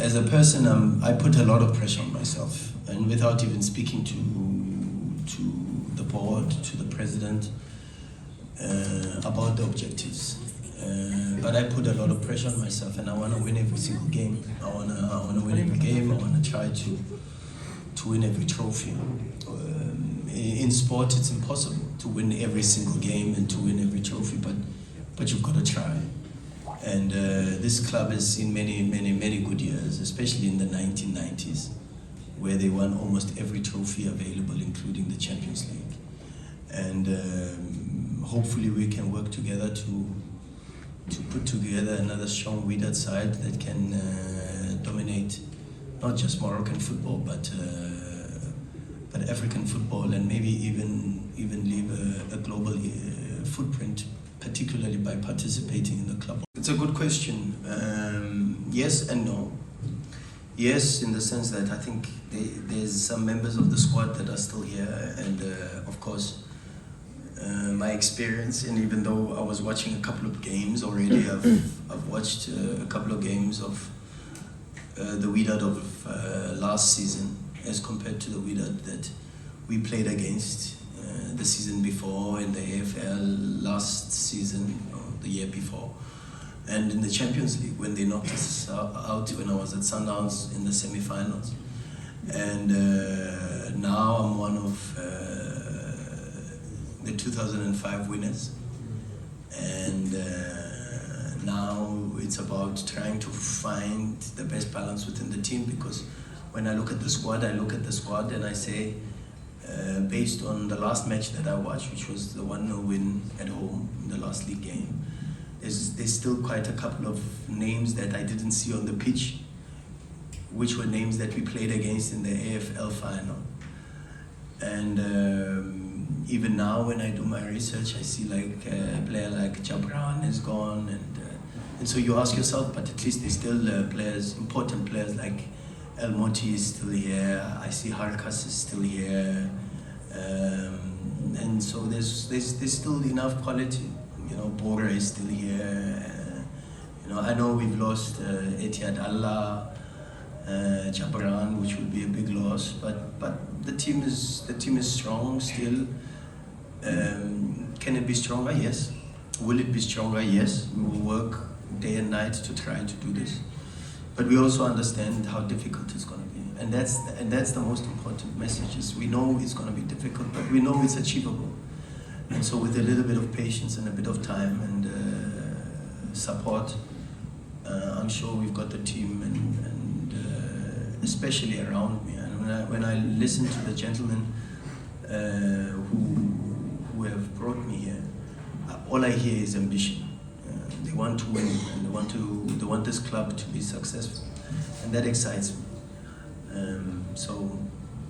as a person, I put a lot of pressure on myself, and without even speaking to the board, to the president, about the objectives. But I put a lot of pressure on myself, and I want to win every single game. I want to win every game. I want to try to win every trophy. In sport, it's impossible to win every single game and to win every trophy, but you've got to try. And this club has seen many good years, especially in the 1990s, where they won almost every trophy available, including the Champions League. And hopefully we can work together to put together another strong Wydad side that can dominate not just Moroccan football, but African football, and maybe even leave a global footprint, particularly by participating in the club. It's a good question. Yes and no. Yes, in the sense that I think there's some members of the squad that are still here, and of course, my experience, and even though I was watching a couple of games already, I've watched a couple of games of the Wydad of last season as compared to the Wydad that we played against the season before in the AFL last season or the year before, and in the Champions League when they knocked us out when I was at Sundowns in the semi-finals. And now I'm one of the 2005 winners, and now it's about trying to find the best balance within the team, because when I look at the squad, and I say, based on the last match that I watched, which was the 1-0 win at home in the last league game, there's still quite a couple of names that I didn't see on the pitch, which were names that we played against in the AFL final. And even now when I do my research, I see like a player like Jabran is gone, and so you ask yourself, but at least there's still players, important players like El Moti is still here. I see Harkas is still here, and so there's still enough quality. You know, Bora is still here. You know, I know we've lost Etihad Allah, Jabran, which will be a big loss, but the team is strong still. Can it be stronger? Yes. Will it be stronger? Yes. We will work day and night to try to do this. But we also understand how difficult it's going to be, and that's the most important message. Is we know it's going to be difficult, but we know it's achievable. And so, with a little bit of patience and a bit of time and support, I'm sure we've got the team, and especially around me. And when I listen to the gentlemen who have brought me here, all I hear is ambition. They want to win, and they want this club to be successful, and that excites me. So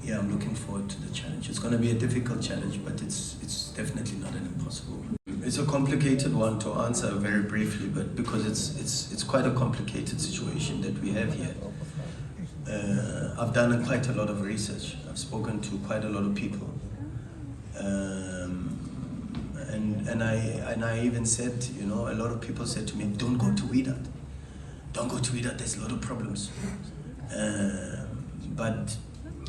yeah, I'm looking forward to the challenge. It's going to be a difficult challenge, but it's definitely not an impossible one. It's a complicated one to answer very briefly, but because it's quite a complicated situation that we have here. I've done quite a lot of research. I've spoken to quite a lot of people. And I even said, you know, a lot of people said to me, don't go to Wydad. Don't go to Wydad, there's a lot of problems. But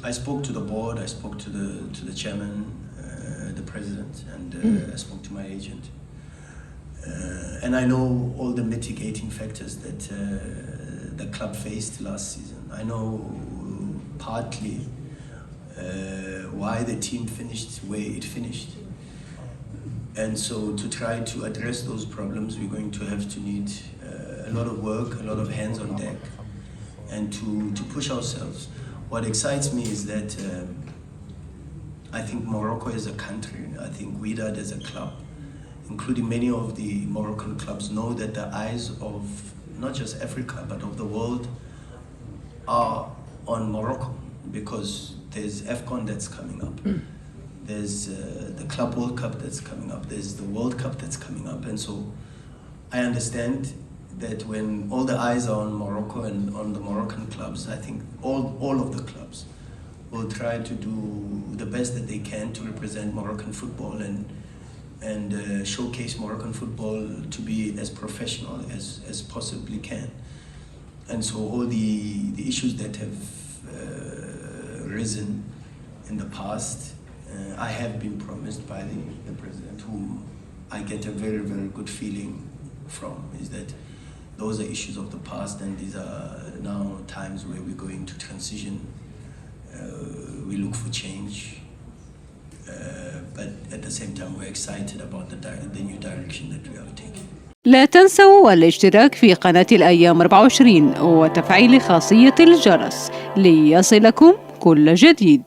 I spoke to the board, I spoke to the chairman, the president, and I spoke to my agent. And I know all the mitigating factors that the club faced last season. I know partly why the team finished where it finished. And so to try to address those problems, we're going to have to need a lot of work, a lot of hands on deck, and to push ourselves. What excites me is that I think Morocco as a country, I think Wydad as a club, including many of the Moroccan clubs, know that the eyes of not just Africa, but of the world are on Morocco, because there's AFCON that's coming up. There's the Club World Cup that's coming up. There's the World Cup that's coming up. And so I understand that when all the eyes are on Morocco and on the Moroccan clubs, I think all of the clubs will try to do the best that they can to represent Moroccan football and showcase Moroccan football to be as professional as possibly can. And so all the issues that have risen in the past, I have been promised by the president, whom I get a very, very good feeling from, is that those are issues of the past, and these are now times where we're going to transition. We look for change, but at the same time we're excited about the new direction that we are taking. لا تنسوا الاشتراك في قناة الأيام 24 وتفعيل خاصية الجرس ليصلكم كل جديد.